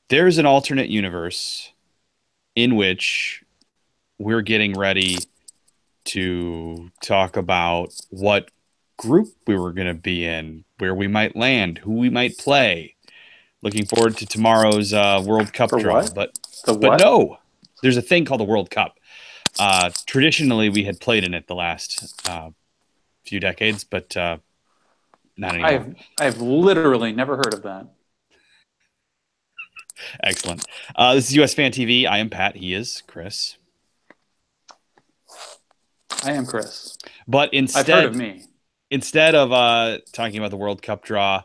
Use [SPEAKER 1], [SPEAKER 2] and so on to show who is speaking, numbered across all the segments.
[SPEAKER 1] there's an alternate universe in which we're getting ready to talk about what group we were going to be in, where we might land, who we might play. Looking forward to tomorrow's World Cup
[SPEAKER 2] For
[SPEAKER 1] draw,
[SPEAKER 2] what? The
[SPEAKER 1] but
[SPEAKER 2] what?
[SPEAKER 1] no, there's a thing called the World Cup. Traditionally, we had played in it the last few decades, but not anymore.
[SPEAKER 2] I've literally never heard of that.
[SPEAKER 1] Excellent. This is US Fan TV. I am Pat. He is Chris.
[SPEAKER 2] I am Chris.
[SPEAKER 1] But
[SPEAKER 2] I've heard of
[SPEAKER 1] instead,
[SPEAKER 2] me.
[SPEAKER 1] instead of talking about the World Cup draw,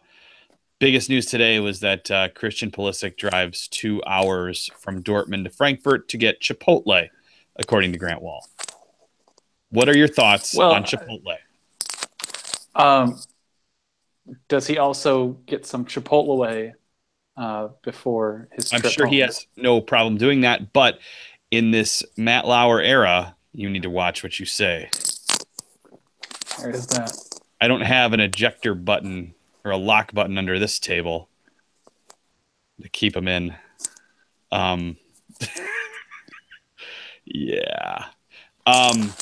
[SPEAKER 1] biggest news today was that Christian Pulisic drives 2 hours from Dortmund to Frankfurt to get Chipotle, according to Grant Wall. What are your thoughts on
[SPEAKER 2] Well,
[SPEAKER 1] Chipotle?
[SPEAKER 2] um, does he also get some Chipotle before his
[SPEAKER 1] I'm
[SPEAKER 2] trip
[SPEAKER 1] sure he
[SPEAKER 2] home?
[SPEAKER 1] has no problem doing that, but in this Matt Lauer era, you need to watch what you say.
[SPEAKER 2] There is that.
[SPEAKER 1] I don't have an ejector button or a lock button under this table to keep him in. Um, yeah. Um,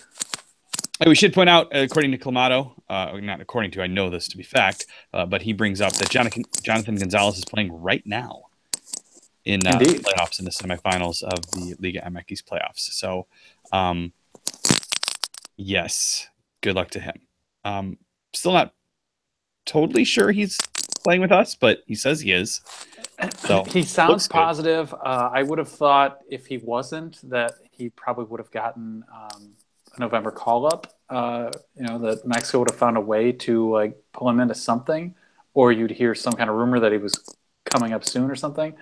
[SPEAKER 1] we should point out, according to Clamato, not according to, I know this to be fact, but he brings up that Jonathan Gonzalez is playing right now in the
[SPEAKER 2] Indeed.
[SPEAKER 1] playoffs, in the semifinals of the Liga MX playoffs. So, um, yes, good luck to him. Still not totally sure he's playing with us, but he says he is. So
[SPEAKER 2] He sounds
[SPEAKER 1] looks good.
[SPEAKER 2] positive. I would have thought if he wasn't, that he probably would have gotten a November call up. That Mexico would have found a way to like pull him into something, or you'd hear some kind of rumor that he was coming up soon or something.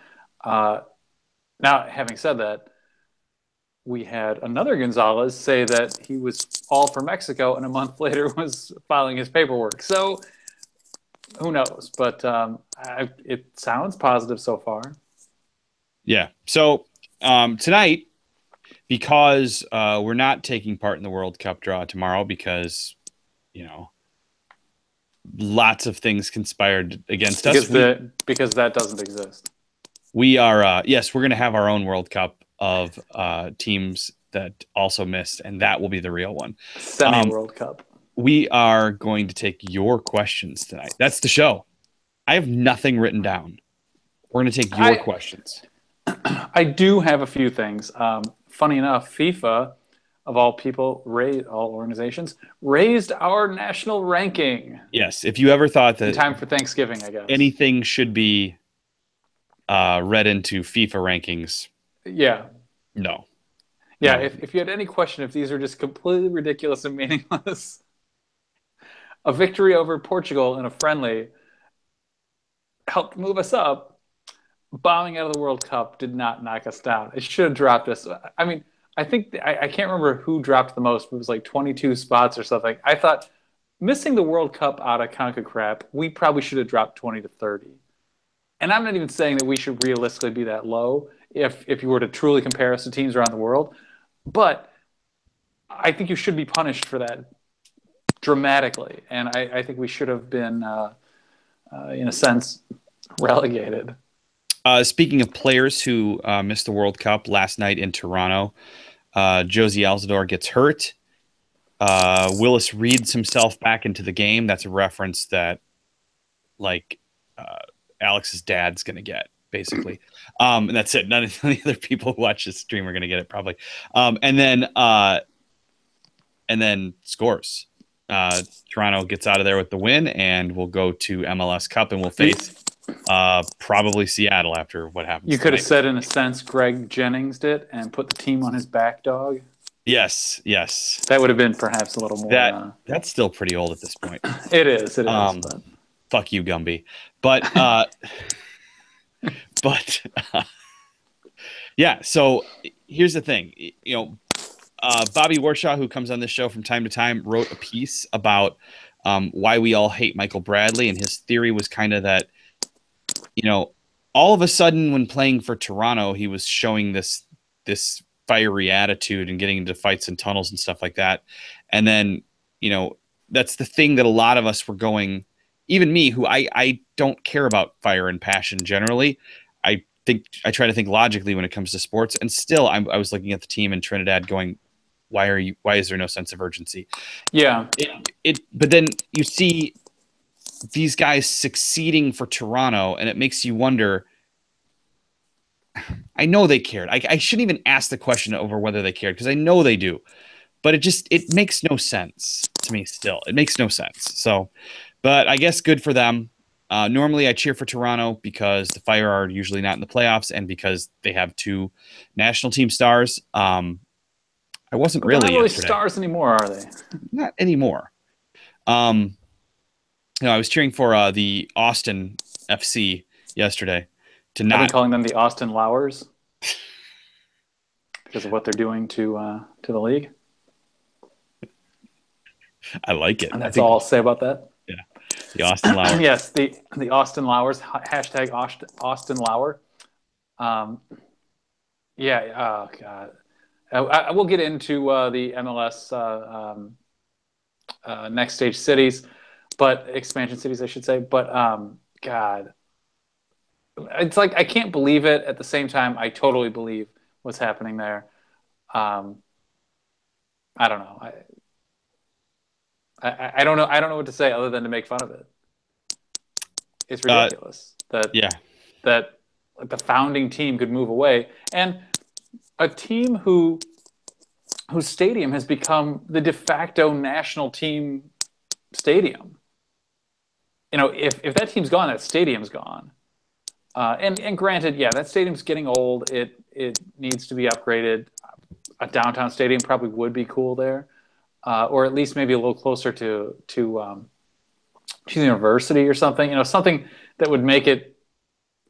[SPEAKER 2] Uh, Now, having said that, we had another Gonzalez say that he was all for Mexico, and a month later was filing his paperwork. So who knows? But it sounds positive so far.
[SPEAKER 1] Yeah. So tonight, because we're not taking part in the World Cup draw tomorrow, because you know lots of things conspired against us.
[SPEAKER 2] Because that doesn't exist.
[SPEAKER 1] We are yes, we're going to have our own World Cup of teams that also missed, and that will be the real one.
[SPEAKER 2] Semi
[SPEAKER 1] Um,
[SPEAKER 2] World Cup.
[SPEAKER 1] we are going to take your questions tonight. That's the show. I have nothing written down. We're going to take your
[SPEAKER 2] I
[SPEAKER 1] questions.
[SPEAKER 2] I do have a few things. Funny enough, FIFA, of all people, all organizations, raised our national ranking
[SPEAKER 1] Yes, if you ever thought
[SPEAKER 2] in
[SPEAKER 1] that
[SPEAKER 2] time for Thanksgiving, I guess.
[SPEAKER 1] anything should be read into FIFA rankings,
[SPEAKER 2] Yeah,
[SPEAKER 1] no,
[SPEAKER 2] yeah.
[SPEAKER 1] no.
[SPEAKER 2] If you had any question if these are just completely ridiculous and meaningless, a victory over Portugal in a friendly helped move us up. Bombing out of the World Cup did not knock us down. It should have dropped us. I mean, I think I can't remember who dropped the most. But it was like 22 spots or something. I thought missing the World Cup out of CONCACAF, we probably should have dropped 20 to 30. And I'm not even saying that we should realistically be that low if you were to truly compare us to teams around the world. But I think you should be punished for that dramatically. And I think we should have been, in a sense, relegated.
[SPEAKER 1] Speaking of players who missed the World Cup last night in Toronto, Josie Altidore gets hurt. Willis reads himself back into the game. That's a reference that, like, uh, Alex's dad's going to get, basically. And that's it. None of the other people who watch this stream are going to get it, probably. And then scores. Toronto gets out of there with the win, and we'll go to MLS Cup, and we'll face probably Seattle after what happens
[SPEAKER 2] You could have
[SPEAKER 1] tonight.
[SPEAKER 2] said, in a sense, Greg Jennings did and put the team on his back, dog.
[SPEAKER 1] Yes, yes.
[SPEAKER 2] That would have been perhaps a little more.
[SPEAKER 1] That's still pretty old at this point.
[SPEAKER 2] It is. It is.
[SPEAKER 1] Um,
[SPEAKER 2] But
[SPEAKER 1] fuck you, Gumby. But but yeah. So here's the thing. Bobby Warshaw, who comes on this show from time to time, wrote a piece about why we all hate Michael Bradley, and his theory was kind of that all of a sudden when playing for Toronto, he was showing this fiery attitude and getting into fights and tunnels and stuff like that. And then, that's the thing that a lot of us were going, even me, who I don't care about fire and passion generally. I I try to think logically when it comes to sports, and still I was looking at the team in Trinidad going, why is there no sense of urgency?
[SPEAKER 2] Yeah.
[SPEAKER 1] But then you see these guys succeeding for Toronto, and it makes you wonder. I know they cared. I shouldn't even ask the question over whether they cared because I know they do, but it makes no sense to me. Still, it makes no sense. So, but I guess good for them. Normally, I cheer for Toronto because the Fire are usually not in the playoffs, and because they have two national team stars. I wasn't
[SPEAKER 2] But they're
[SPEAKER 1] really
[SPEAKER 2] not really
[SPEAKER 1] yesterday.
[SPEAKER 2] stars anymore, are they?
[SPEAKER 1] Not anymore. Um, I was cheering for the Austin FC yesterday to
[SPEAKER 2] I've been
[SPEAKER 1] not.
[SPEAKER 2] calling them the Austin Lowers because of what they're doing to the league.
[SPEAKER 1] I like it.
[SPEAKER 2] And
[SPEAKER 1] I
[SPEAKER 2] that's
[SPEAKER 1] think
[SPEAKER 2] all I'll say about that.
[SPEAKER 1] yeah, the Austin Lowers.
[SPEAKER 2] Yes, the Austin Lowers, hashtag Austin Lower. Um, yeah, oh God. I will get into the MLS next stage cities, but expansion cities, I should say. But God, it's like I can't believe it. At the same time, I totally believe what's happening there. Um, I don't know. I don't know. I don't know what to say other than to make fun of it. It's ridiculous
[SPEAKER 1] Yeah.
[SPEAKER 2] that like the founding team could move away, and a team whose stadium has become the de facto national team stadium. You know, if that team's gone, that stadium's gone. And granted, yeah, that stadium's getting old. It needs to be upgraded. A downtown stadium probably would be cool there, or at least maybe a little closer to the university or something. You know, something that would make it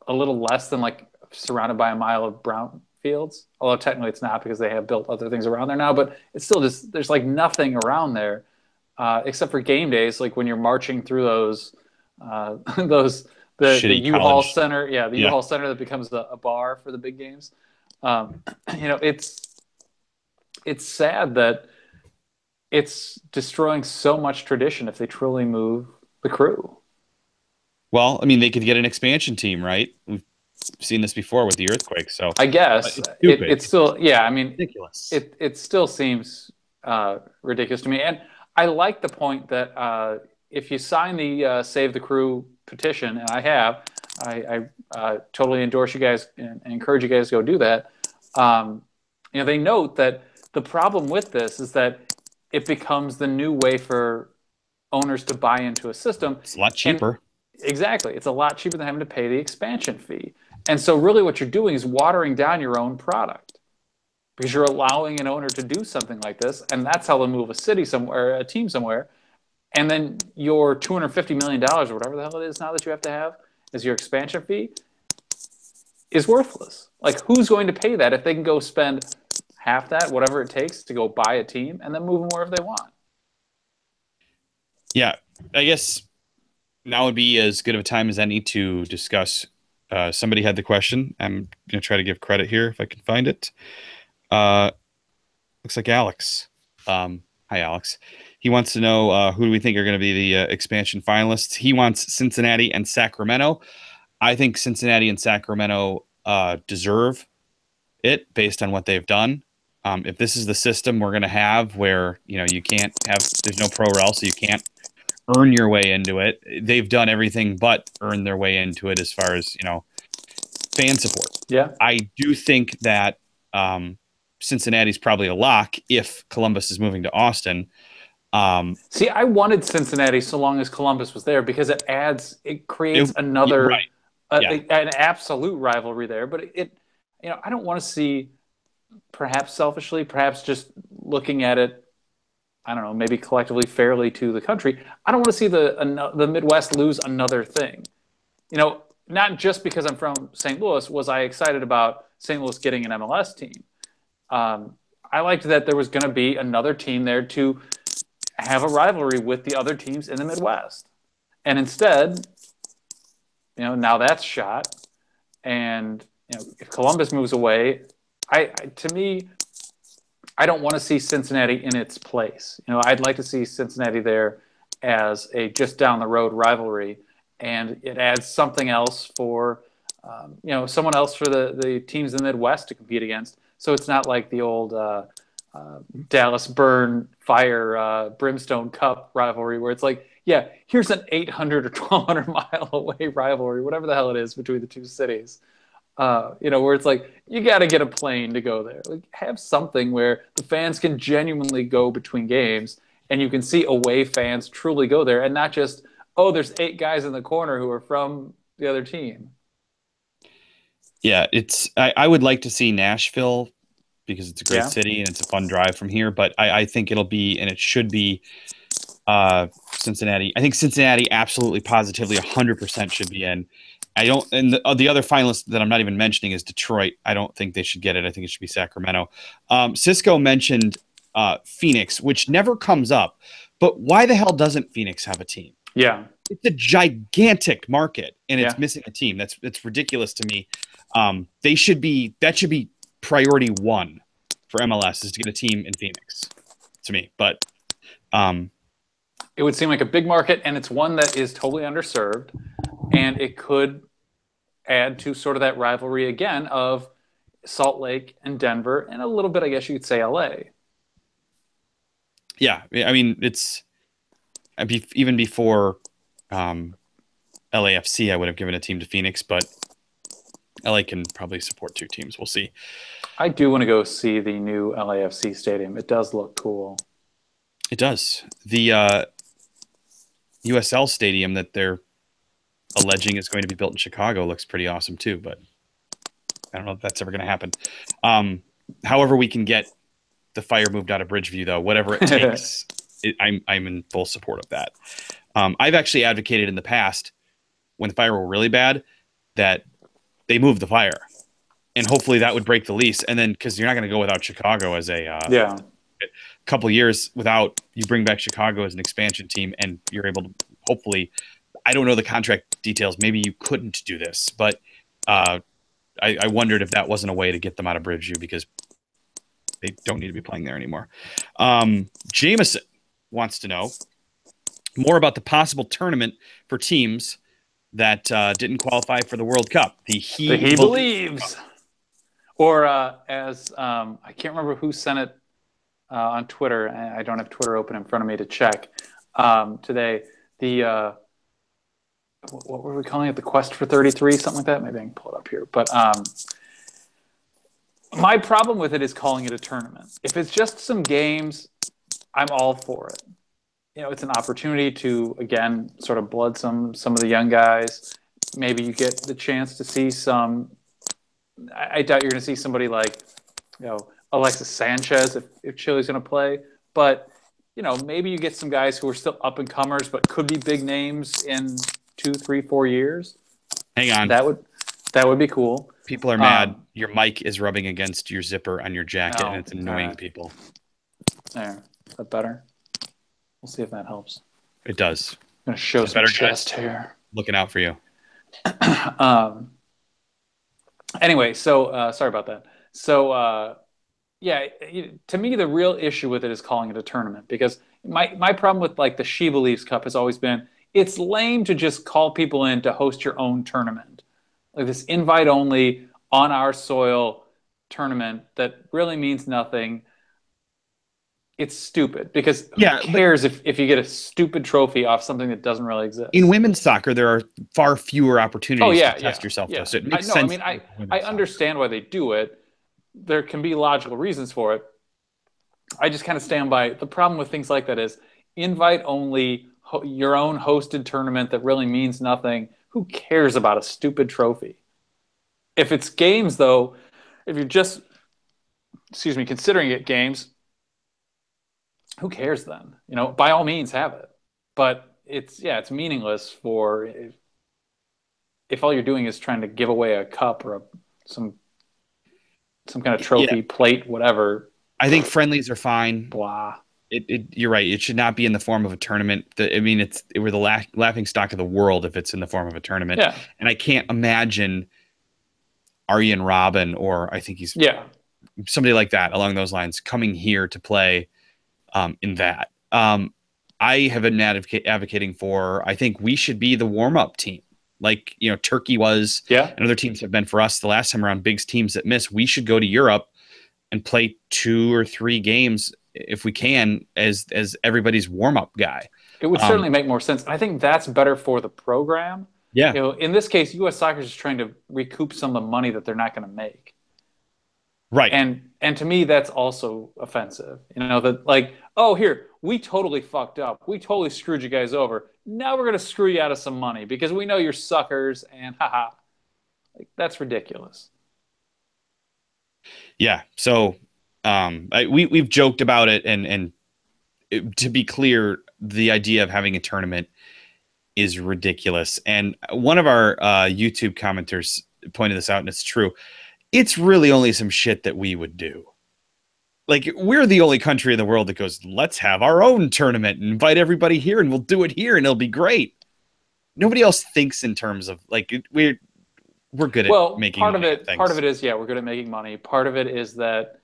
[SPEAKER 2] a little less than like surrounded by a mile of brown fields. Although technically it's not because they have built other things around there now. But it's still just there's like nothing around there except for game days, like when you're marching through those those the
[SPEAKER 1] Shitty
[SPEAKER 2] U-Haul
[SPEAKER 1] college.
[SPEAKER 2] center, yeah, the
[SPEAKER 1] Yeah.
[SPEAKER 2] U-Haul center that becomes a bar for the big games. You know, it's sad that it's destroying so much tradition if they truly move the crew.
[SPEAKER 1] Well, I mean, they could get an expansion team, right? We've seen this before with the earthquake, so
[SPEAKER 2] I guess
[SPEAKER 1] it's stupid.
[SPEAKER 2] it's still, yeah. I mean,
[SPEAKER 1] Ridiculous.
[SPEAKER 2] it still seems ridiculous to me, and I like the point that if you sign the Save the Crew petition, and I have, I totally endorse you guys and encourage you guys to go do that. You know, they note that the problem with this is that it becomes the new way for owners to buy into a system.
[SPEAKER 1] It's a lot
[SPEAKER 2] And
[SPEAKER 1] cheaper.
[SPEAKER 2] exactly, it's a lot cheaper than having to pay the expansion fee. And so really what you're doing is watering down your own product because you're allowing an owner to do something like this, and that's how they'll move a city somewhere, a team somewhere, and then your $250 million or whatever the hell it is now that you have to have as your expansion fee is worthless. Like, who's going to pay that if they can go spend half that, whatever it takes, to go buy a team and then move them wherever they want?
[SPEAKER 1] Yeah, I guess now would be as good of a time as any to discuss. Somebody had the question. I'm going to try to give credit here if I can find it. Uh, looks like Alex. Hi, Alex. He wants to know who do we think are going to be the expansion finalists. He wants Cincinnati and Sacramento. I think Cincinnati and Sacramento deserve it based on what they've done. If this is the system we're going to have where, you know, you can't have, there's no pro rel, so you can't earn your way into it. They've done everything but earn their way into it as far as, you know, fan support.
[SPEAKER 2] Yeah.
[SPEAKER 1] I do think that Cincinnati's probably a lock if Columbus is moving to Austin.
[SPEAKER 2] See, I wanted Cincinnati so long as Columbus was there because it creates another,
[SPEAKER 1] right. Yeah.
[SPEAKER 2] an absolute rivalry there. But you know, I don't want to see, perhaps selfishly, perhaps just looking at it, I don't know, maybe collectively fairly to the country. I don't want to see the Midwest lose another thing. You know, not just because I'm from St. Louis was I excited about St. Louis getting an MLS team. I liked that there was going to be another team there to have a rivalry with the other teams in the Midwest. And instead, you know, now that's shot. And, you know, if Columbus moves away, to me, I don't want to see Cincinnati in its place. You know, I'd like to see Cincinnati there as a just down the road rivalry, and it adds something else for someone else for the teams in the Midwest to compete against. So it's not like the old Dallas Burn Fire Brimstone Cup rivalry where it's like, yeah, here's an 800 or 1,200 mile away rivalry, whatever the hell it is between the two cities. Where it's like you got to get a plane to go there. Like, have something where the fans can genuinely go between games, and you can see away fans truly go there, and not just, oh, there's 8 guys in the corner who are from the other team.
[SPEAKER 1] Yeah, I would like to see Nashville because it's a great
[SPEAKER 2] Yeah,
[SPEAKER 1] city and it's a fun drive from here. But I think it'll be, and it should be, Cincinnati. I think Cincinnati absolutely, positively, 100% should be in. I don't, and the other finalist that I'm not even mentioning is Detroit. I don't think they should get it. I think it should be Sacramento. Cisco mentioned Phoenix, which never comes up. But why the hell doesn't Phoenix have a team?
[SPEAKER 2] yeah,
[SPEAKER 1] It's a gigantic market, and it's
[SPEAKER 2] yeah.
[SPEAKER 1] missing a team. That's ridiculous to me. That should be priority one for MLS is to get a team in Phoenix. To me, but
[SPEAKER 2] It would seem like a big market, and it's one that is totally underserved, and it could add to sort of that rivalry again of Salt Lake and Denver, and a little bit, I guess you could say, LA.
[SPEAKER 1] yeah, I mean even before LAFC, I would have given a team to Phoenix, but LA can probably support 2 teams. We'll see.
[SPEAKER 2] I do want to go see the new LAFC stadium. It does look cool.
[SPEAKER 1] It does. The USL stadium that they're alleging is going to be built in Chicago looks pretty awesome too, but I don't know if that's ever going to happen. However, we can get the Fire moved out of Bridgeview, though, whatever it takes, I'm in full support of that. I've actually advocated in the past when the Fire were really bad that they move the Fire, and hopefully that would break the lease. And then because you're not going to go without Chicago as a
[SPEAKER 2] Yeah.
[SPEAKER 1] couple years without you bring back Chicago as an expansion team, and you're able to hopefully. I don't know the contract details. Maybe you couldn't do this, but I wondered if that wasn't a way to get them out of Bridgeview because they don't need to be playing there anymore. Jameson wants to know more about the possible tournament for teams that didn't qualify for the World Cup. The He
[SPEAKER 2] Believes. Or as I can't remember who sent it on Twitter. I don't have Twitter open in front of me to check today. The what were we calling it? The Quest for 33, something like that. Maybe I can pull it up here. But my problem with it is calling it a tournament. If it's just some games, I'm all for it. It's an opportunity to, again, sort of blood some of the young guys. Maybe you get the chance to see some. I doubt you're going to see somebody like, Alexis Sanchez if Chile's going to play. But, maybe you get some guys who are still up and comers, but could be big names in 2, 3, 4 years.
[SPEAKER 1] Hang on.
[SPEAKER 2] That would be cool.
[SPEAKER 1] People are mad. Your mic is rubbing against your zipper on your jacket, and it's annoying people.
[SPEAKER 2] There. Is that better? We'll see if that helps.
[SPEAKER 1] It does.
[SPEAKER 2] I'm going to show some chest hair.
[SPEAKER 1] Looking out for you.
[SPEAKER 2] Anyway, so sorry about that. So, to me, the real issue with it is calling it a tournament because my problem with like the She Believes Cup has always been it's lame to just call people in to host your own tournament. Like this invite only on our soil tournament that really means nothing. It's stupid because who cares if you get a stupid trophy off something that doesn't really exist?
[SPEAKER 1] In women's soccer, there are far fewer opportunities to test yourself.
[SPEAKER 2] Yeah.
[SPEAKER 1] Though, so it makes sense.
[SPEAKER 2] I understand why they do it. There can be logical reasons for it. I just kind of stand by the problem with things like that is invite only, your own hosted tournament that really means nothing. Who cares about a stupid trophy? If it's games, though, if you're just, considering it games, who cares then? By all means have it. But it's meaningless for if all you're doing is trying to give away a cup or some kind of trophy, plate, whatever.
[SPEAKER 1] I think friendlies are fine.
[SPEAKER 2] Blah.
[SPEAKER 1] You're right. It should not be in the form of a tournament. We're the laughing stock of the world if it's in the form of a tournament.
[SPEAKER 2] Yeah.
[SPEAKER 1] And I can't imagine Arjen Robben or I think he's somebody like that along those lines coming here to play in that. I have been advocating for. I think we should be the warm up team. like Turkey was,
[SPEAKER 2] Yeah,
[SPEAKER 1] and other teams have been for us the last time around. Big teams that miss, we should go to Europe and play 2 or 3 games if we can as everybody's warm up guy.
[SPEAKER 2] it would
[SPEAKER 1] Um,
[SPEAKER 2] certainly make more sense. I think that's better for the program.
[SPEAKER 1] yeah,
[SPEAKER 2] In this case, U.S. Soccer is trying to recoup some of the money that they're not going to make.
[SPEAKER 1] right.
[SPEAKER 2] And to me, that's also offensive. That like, oh, here, we totally fucked up. We totally screwed you guys over. Now we're going to screw you out of some money because we know you're suckers and haha. Like, that's ridiculous.
[SPEAKER 1] Yeah. So we've joked about it, and to be clear, the idea of having a tournament is ridiculous. And one of our YouTube commenters pointed this out, and it's true. It's really only some shit that we would do. Like, we're the only country in the world that goes, let's have our own tournament and invite everybody here, and we'll do it here, and it'll be great. Nobody else thinks in terms of like we're good at
[SPEAKER 2] Well,
[SPEAKER 1] making money at
[SPEAKER 2] part of
[SPEAKER 1] things.
[SPEAKER 2] it is, yeah, we're good at making money. Part of it is that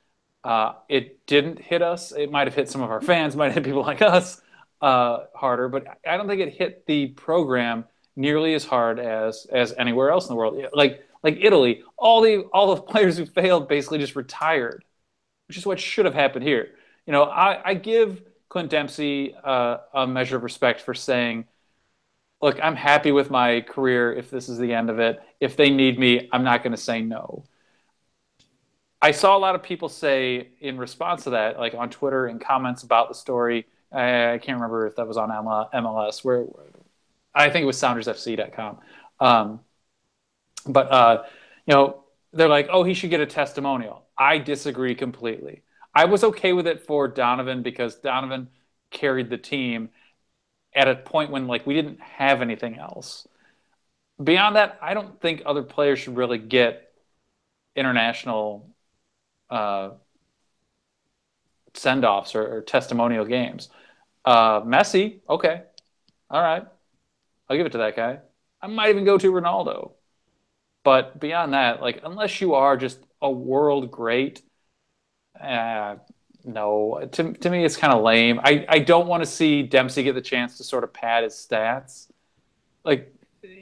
[SPEAKER 2] it didn't hit us. It might have hit some of our fans, might have hit people like us harder, but I don't think it hit the program nearly as hard as anywhere else in the world. Like Italy, all the players who failed basically just retired, which is what should have happened here. I give Clint Dempsey a measure of respect for saying, look, I'm happy with my career if this is the end of it. If they need me, I'm not going to say no. I saw a lot of people say in response to that, like on Twitter and comments about the story. I can't remember if that was on MLS, where I think it was SoundersFC.com. But they're like, oh, he should get a testimonial. I disagree completely. I was okay with it for Donovan because Donovan carried the team at a point when like we didn't have anything else. Beyond that, I don't think other players should really get international send-offs or testimonial games. Messi, okay, all right, I'll give it to that guy. I might even go to Ronaldo. But beyond that, like unless you are just a world great, uh, no. To me, it's kind of lame. I don't want to see Dempsey get the chance to sort of pad his stats. Like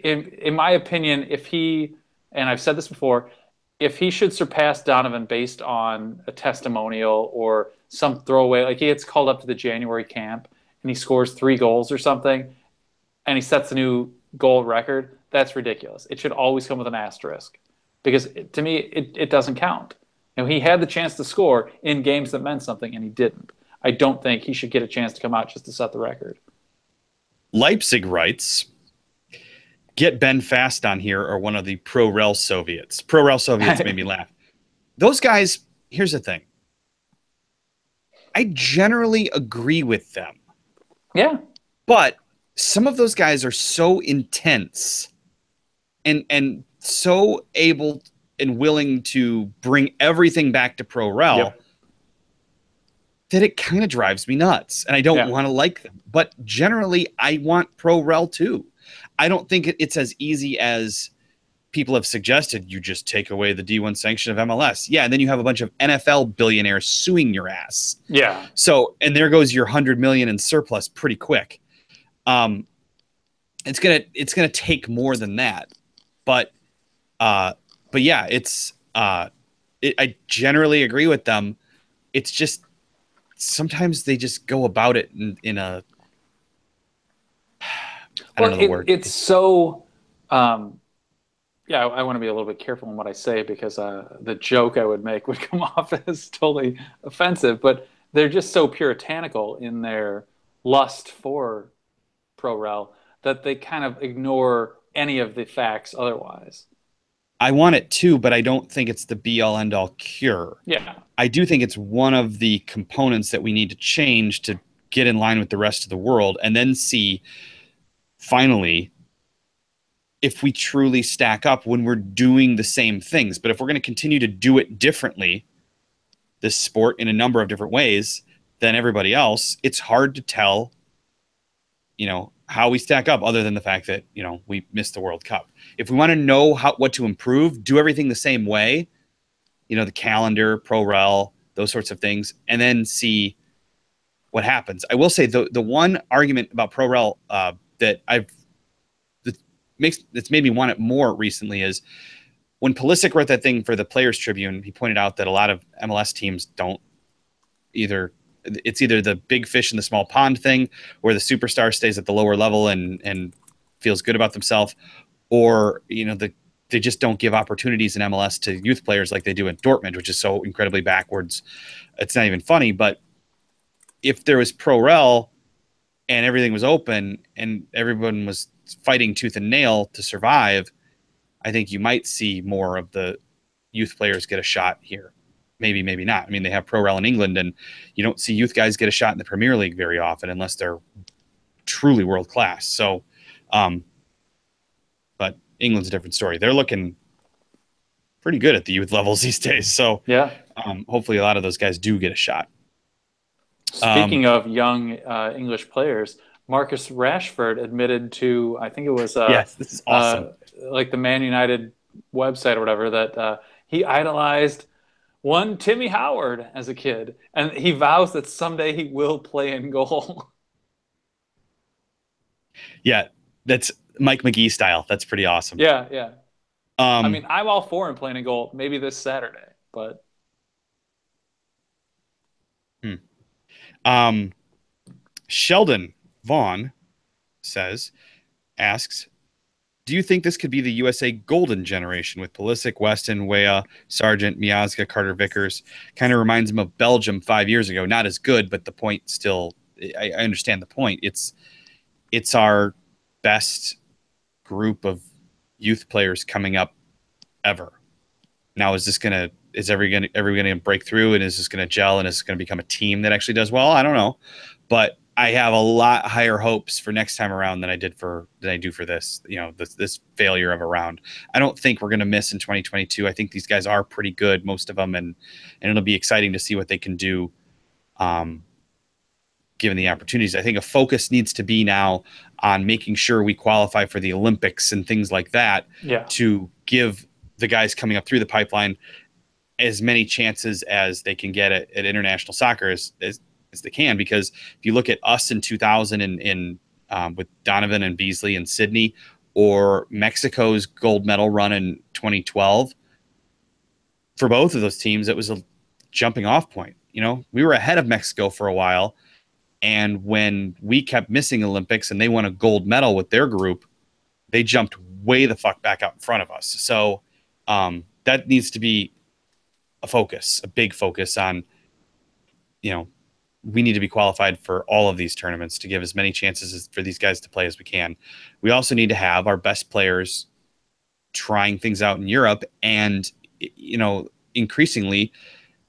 [SPEAKER 2] in my opinion, if he, and I've said this before, if he should surpass Donovan based on a testimonial or some throwaway, like he gets called up to the January camp and he scores 3 goals or something, and he sets a new goal record, that's ridiculous. It should always come with an asterisk because to me, it doesn't count. He had the chance to score in games that meant something, and he didn't. I don't think he should get a chance to come out just to set the record.
[SPEAKER 1] Leipzig writes, get Ben Fast on here or one of the pro-rel Soviets. Pro-rel Soviets made me laugh. Those guys, here's the thing. I generally agree with them.
[SPEAKER 2] Yeah.
[SPEAKER 1] But some of those guys are so intense and so able and willing to bring everything back to pro-rel
[SPEAKER 2] Yep.
[SPEAKER 1] that it kind of drives me nuts. And I don't
[SPEAKER 2] Yeah.
[SPEAKER 1] want to like them. But generally, I want pro-rel too. I don't think it's as easy as people have suggested. You just take away the D1 sanction of MLS. Yeah, and then you have a bunch of NFL billionaires suing your ass.
[SPEAKER 2] Yeah.
[SPEAKER 1] So, and there goes your 100 million in surplus pretty quick. It's gonna take more than that, but yeah, I generally agree with them. It's just sometimes they just go about it in a I don't know the word.
[SPEAKER 2] It's so yeah, I want to be a little bit careful in what I say because the joke I would make would come off as totally offensive, but they're just so puritanical in their lust for pro-rel that they kind of ignore any of the facts otherwise.
[SPEAKER 1] I want it too, but I don't think it's the be all end all cure.
[SPEAKER 2] Yeah.
[SPEAKER 1] I do think it's one of the components that we need to change to get in line with the rest of the world and then see finally if we truly stack up when we're doing the same things. But if we're going to continue to do it differently, this sport in a number of different ways than everybody else, it's hard to tell, how we stack up other than the fact that, we missed the World Cup. If we want to know what to improve, do everything the same way, the calendar, pro-rel, those sorts of things, and then see what happens. I will say the one argument about pro-rel that it's made me want it more recently is when Pulisic wrote that thing for the Players Tribune, he pointed out that a lot of MLS teams don't either. It's either the big fish in the small pond thing, where the superstar stays at the lower level and feels good about themselves, or they just don't give opportunities in MLS to youth players like they do in Dortmund, which is so incredibly backwards. It's not even funny. But if there was pro rel and everything was open and everyone was fighting tooth and nail to survive, I think you might see more of the youth players get a shot here. Maybe, maybe not. I mean, they have pro rel in England, and you don't see youth guys get a shot in the Premier League very often unless they're truly world class. So, but England's a different story. They're looking pretty good at the youth levels these days. So,
[SPEAKER 2] Yeah.
[SPEAKER 1] hopefully, a lot of those guys do get a shot.
[SPEAKER 2] Speaking of young English players, Marcus Rashford admitted to, I think it was
[SPEAKER 1] yes, this is awesome.
[SPEAKER 2] like the Man United website or whatever, that he idolized one Timmy Howard as a kid, and he vows that someday he will play in goal.
[SPEAKER 1] Yeah, that's Mike McGee style. That's pretty awesome.
[SPEAKER 2] Yeah, yeah. I
[SPEAKER 1] Um,
[SPEAKER 2] mean, I'm all for him playing in goal. Maybe this Saturday, but
[SPEAKER 1] hmm. um, Sheldon Vaughn asks, do you think this could be the USA golden generation with Pulisic, Weston, Weah, Sargent, Miazga, Carter Vickers? Kind of reminds him of Belgium 5 years ago. Not as good, but the point still, I understand the point. It's our best group of youth players coming up ever. Now, is everybody gonna break through, and is this gonna gel, and is this gonna become a team that actually does well? I don't know, but I have a lot higher hopes for next time around than I do for this. This failure of a round. I don't think we're gonna miss in 2022. I think these guys are pretty good, most of them, and it'll be exciting to see what they can do, given the opportunities. I think a focus needs to be now on making sure we qualify for the Olympics and things like that
[SPEAKER 2] yeah,
[SPEAKER 1] to give the guys coming up through the pipeline as many chances as they can get at international soccer as they can. Because if you look at us in 2000 with Donovan and Beasley and Sydney, or Mexico's gold medal run in 2012, for both of those teams, it was a jumping off point. We were ahead of Mexico for a while. And when we kept missing Olympics and they won a gold medal with their group, they jumped way the fuck back out in front of us. So that needs to be a big focus on, we need to be qualified for all of these tournaments to give as many chances for these guys to play as we can. We also need to have our best players trying things out in Europe, and increasingly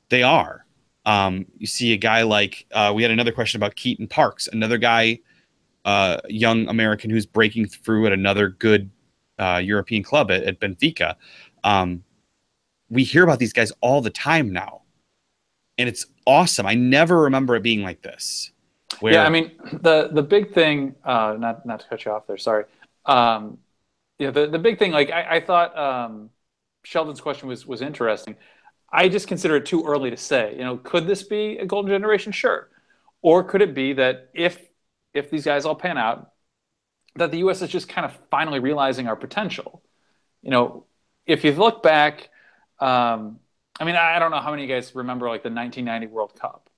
[SPEAKER 1] they are. You see a guy like we had another question about Keaton Parks, another guy, young American who's breaking through at another good European club at Benfica. We hear about these guys all the time now, and it's awesome. I never remember it being like this.
[SPEAKER 2] yeah. I mean, the big thing, not to cut you off there. Sorry. The big thing, like I thought Sheldon's question was interesting. I just consider it too early to say. Could this be a golden generation? Sure. Or could it be that if these guys all pan out, that the U.S. is just kind of finally realizing our potential? If you look back, I mean, I don't know how many of you guys remember like the 1990 World Cup,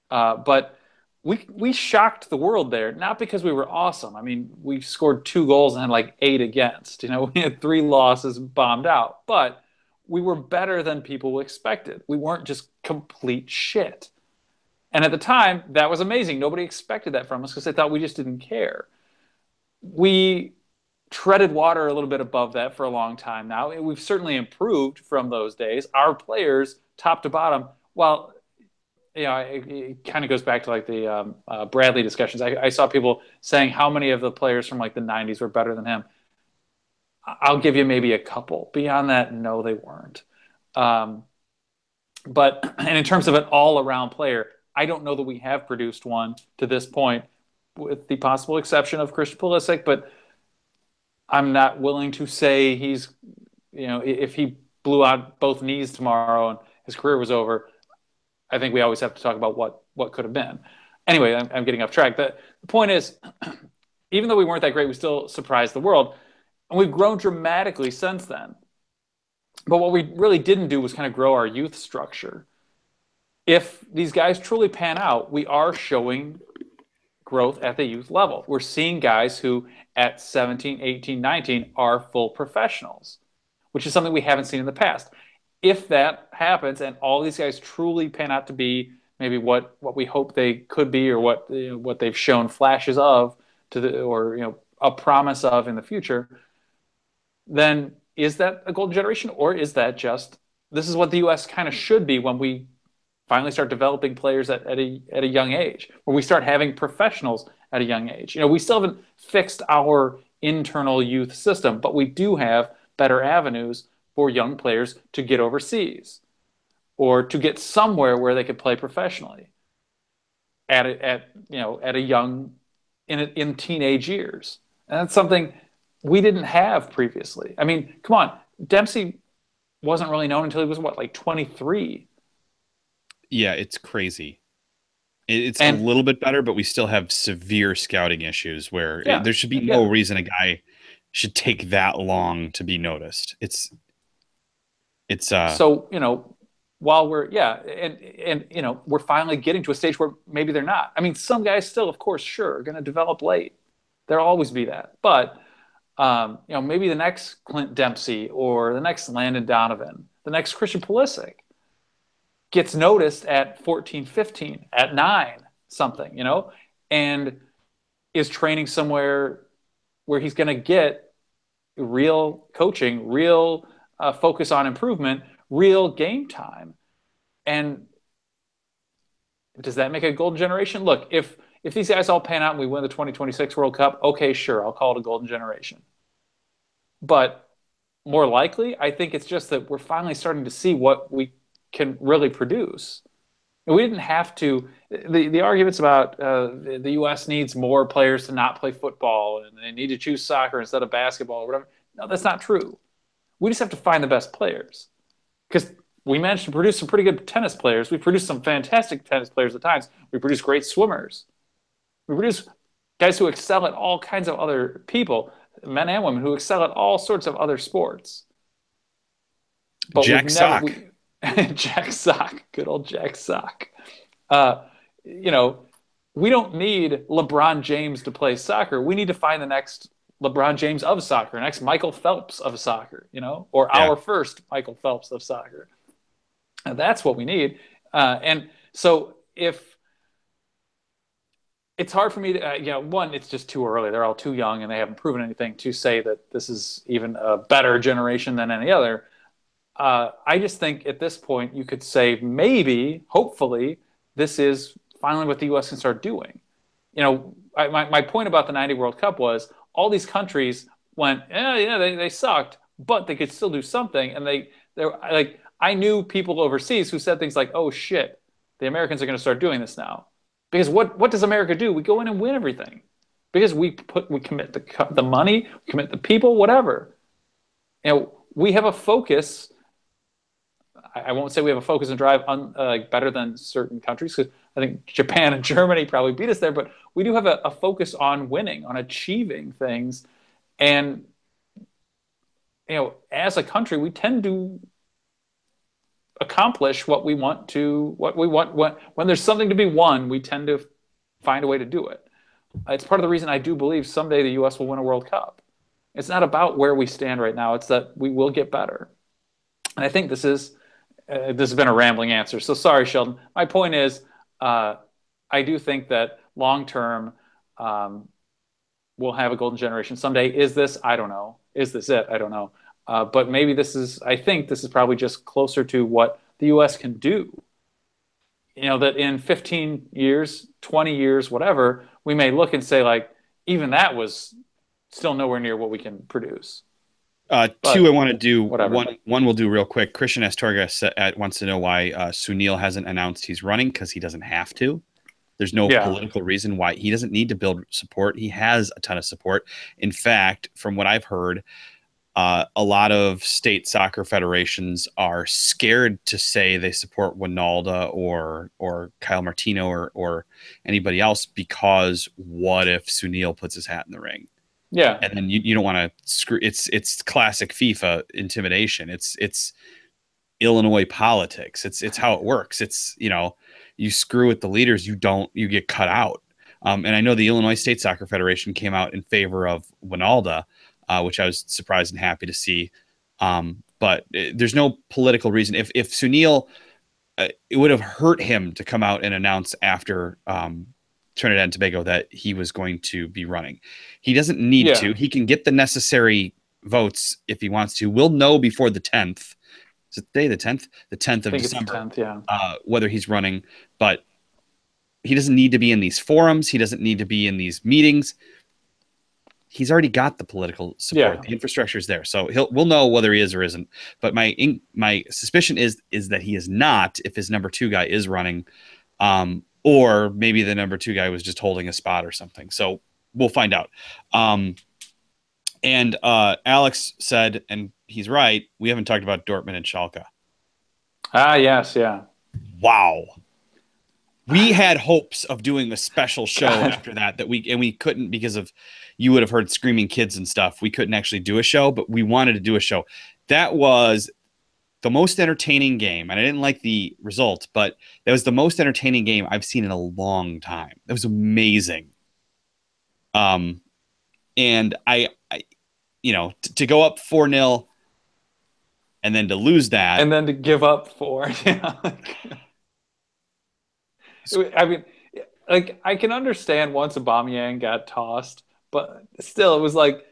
[SPEAKER 2] but we shocked the world there, not because we were awesome. I mean, we scored 2 goals and had like 8 against. We had 3 losses, bombed out, but we were better than people expected. We weren't just complete shit. And at the time, that was amazing. Nobody expected that from us because they thought we just didn't care. We treaded water a little bit above that for a long time now. We've certainly improved from those days. Our players, top to bottom, well, it kind of goes back to like the Bradley discussions. I saw people saying how many of the players from like the 90s were better than him. I'll give you maybe a couple. Beyond that, no, they weren't. And in terms of an all-around player, I don't know that we have produced one to this point, with the possible exception of Christian Pulisic. But I'm not willing to say he's, if he blew out both knees tomorrow and his career was over. I think we always have to talk about what could have been. Anyway, I'm getting off track. The point is, even though we weren't that great, we still surprised the world. And we've grown dramatically since then. But what we really didn't do was kind of grow our youth structure. If these guys truly pan out, we are showing growth at the youth level. We're seeing guys who at 17, 18, 19 are full professionals, which is something we haven't seen in the past. If that happens and all these guys truly pan out to be maybe what we hope they could be, or what they've shown flashes of to the, or a promise of in the future, then is that a golden generation, or is that just this is what the U.S. kind of should be when we finally start developing players at a young age, where we start having professionals at a young age? We still haven't fixed our internal youth system, but we do have better avenues for young players to get overseas or to get somewhere where they could play professionally at a young in teenage years. And that's something we didn't have previously. I mean, come on, Dempsey wasn't really known until he was what, like 23.
[SPEAKER 1] Yeah, it's crazy. It's a
[SPEAKER 2] And
[SPEAKER 1] little bit better, but we still have severe scouting issues where
[SPEAKER 2] yeah,
[SPEAKER 1] there should be no
[SPEAKER 2] yeah.
[SPEAKER 1] reason a guy should take that long to be noticed. It's
[SPEAKER 2] So, while we're yeah, and we're finally getting to a stage where maybe they're not. I mean, some guys still, of course, sure, are going to develop late. There'll always be that. But maybe the next Clint Dempsey or the next Landon Donovan, the next Christian Pulisic gets noticed at 14, 15, at 9, something, and is training somewhere where he's going to get real coaching, real focus on improvement, real game time. And does that make a golden generation? Look, if these guys all pan out and we win the 2026 World Cup, okay, sure, I'll call it a golden generation. But more likely, I think it's just that we're finally starting to see what we can really produce. And we didn't have to. The arguments about the U.S. needs more players to not play football and they need to choose soccer instead of basketball or whatever. No, that's not true. We just have to find the best players, because we managed to produce some pretty good tennis players. We produced some fantastic tennis players at times. We produce great swimmers. We produce guys who excel at all kinds of other people, men and women, who excel at all sorts of other sports. But we've
[SPEAKER 1] Jack
[SPEAKER 2] never
[SPEAKER 1] Sock.
[SPEAKER 2] we Jack Sock, good old Jack Sock. Uh, you know, we don't need LeBron James to play soccer. We need to find the next LeBron James of soccer, next Michael Phelps of soccer, or
[SPEAKER 1] Yeah.
[SPEAKER 2] our first Michael Phelps of soccer. And that's what we need. And so if it's hard for me to, one, it's just too early. They're all too young and they haven't proven anything to say that this is even a better generation than any other. I just think at this point you could say maybe, hopefully, this is finally what the U.S. can start doing. My point about the '90 World Cup was all these countries went, yeah, they sucked, but they could still do something, and they're like, I knew people overseas who said things like, "Oh shit, the Americans are going to start doing this now," because what does America do? We go in and win everything because we commit the money, we commit the people, whatever. We have a focus. I won't say we have a focus and drive better than certain countries, because I think Japan and Germany probably beat us there. But we do have a focus on winning, on achieving things, and as a country, we tend to accomplish what we want to. What we want when there's something to be won, we tend to find a way to do it. It's part of the reason I do believe someday the U.S. will win a World Cup. It's not about where we stand right now; it's that we will get better. And I think this has been a rambling answer. So sorry, Sheldon. My point is, I do think that long term, we'll have a golden generation someday. Is this? I don't know. Is this it? I don't know. But maybe this is. I think this is probably just closer to what the U.S. can do. That in 15 years, 20 years, whatever, we may look and say, like, even that was still nowhere near what we can produce.
[SPEAKER 1] Two, I
[SPEAKER 2] But
[SPEAKER 1] want to do
[SPEAKER 2] whatever.
[SPEAKER 1] one. We'll do real quick. Christian Astorga wants to know why Sunil hasn't announced he's running, because he doesn't have to. There's no
[SPEAKER 2] Yeah.
[SPEAKER 1] political reason why he doesn't need to build support. He has a ton of support. In fact, from what I've heard, a lot of state soccer federations are scared to say they support Winalda or Kyle Martino or anybody else, because what if Sunil puts his hat in the ring?
[SPEAKER 2] Yeah.
[SPEAKER 1] and then you don't want to screw. It's classic FIFA intimidation. It's Illinois politics. It's how it works. It's, you screw with the leaders, you get cut out. And I know the Illinois State Soccer Federation came out in favor of Winalda, which I was surprised and happy to see. But there's no political reason. If Sunil, it would have hurt him to come out and announce after Trinidad and Tobago that he was going to be running. He doesn't need
[SPEAKER 2] Yeah.
[SPEAKER 1] to. He can get the necessary votes if he wants to. We'll know before the 10th. Is it the 10th? The 10th
[SPEAKER 2] I
[SPEAKER 1] of
[SPEAKER 2] think it's the
[SPEAKER 1] December,
[SPEAKER 2] 10th. Yeah.
[SPEAKER 1] whether he's running. But he doesn't need to be in these forums. He doesn't need to be in these meetings. He's already got the political support.
[SPEAKER 2] Yeah.
[SPEAKER 1] The infrastructure is there, so we'll know whether he is or isn't. But my suspicion is that he is not. If his number two guy is running, or maybe the number two guy was just holding a spot or something. So we'll find out. And Alex said, and he's right, we haven't talked about Dortmund and Schalke.
[SPEAKER 2] Ah, yes, yeah.
[SPEAKER 1] Wow. We had hopes of doing a special show after that we couldn't because of, you would have heard screaming kids and stuff. We couldn't actually do a show, but we wanted to do a show. That was the most entertaining game, and I didn't like the result, but that was the most entertaining game I've seen in a long time. That was amazing. And I to go up 4-0 and then to lose that.
[SPEAKER 2] And then to give up 4. Yeah. I mean, like, I can understand once Aubameyang got tossed, but still, it was like,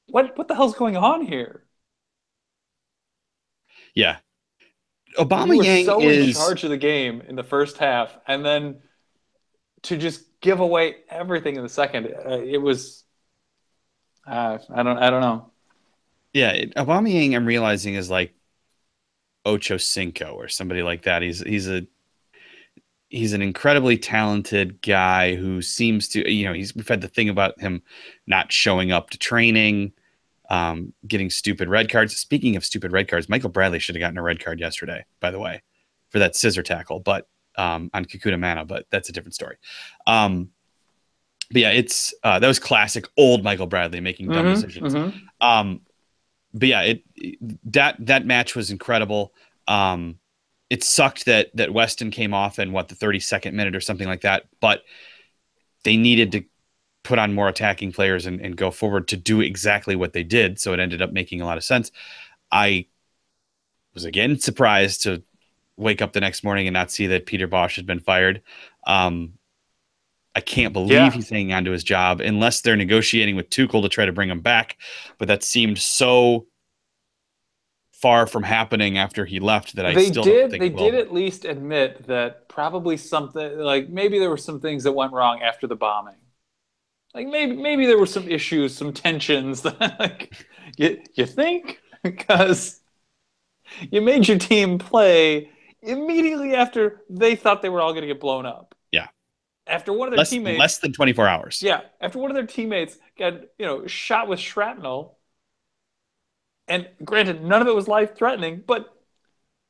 [SPEAKER 2] what the hell's going on here?
[SPEAKER 1] Yeah.
[SPEAKER 2] You were
[SPEAKER 1] Aubameyang
[SPEAKER 2] so in
[SPEAKER 1] is
[SPEAKER 2] charge of the game in the first half, and then to just give away everything in the second, it was, I don't know.
[SPEAKER 1] Yeah, Aubameyang, I'm realizing, is like Ocho Cinco or somebody like that. He's an incredibly talented guy who seems to, we've had the thing about him not showing up to training, getting stupid red cards. Speaking of stupid red cards, Michael Bradley should have gotten a red card yesterday, by the way, for that scissor tackle, but on Kikuta Mana, but that's a different story. But yeah, it's that was classic old Michael Bradley making dumb decisions. But yeah, that match was incredible. It sucked that Weston came off in the 32nd minute or something like that, but they needed to put on more attacking players and go forward to do exactly what they did. So it ended up making a lot of sense. I was again surprised to wake up the next morning and not see that Peter Bosch had been fired. I can't believe he's hanging on to his job unless they're negotiating with Tuchel to try to bring him back. But that seemed so far from happening after he left that I still don't think
[SPEAKER 2] they did at least admit that probably something, like, maybe there were some things that went wrong after the bombing. Like, maybe there were some issues, some tensions that, like, you think, because you made your team play immediately after they thought they were all going to get blown up.
[SPEAKER 1] Yeah.
[SPEAKER 2] After one of their teammates,
[SPEAKER 1] less than 24 hours.
[SPEAKER 2] Yeah, after one of their teammates got, shot with shrapnel, and granted, none of it was life-threatening, but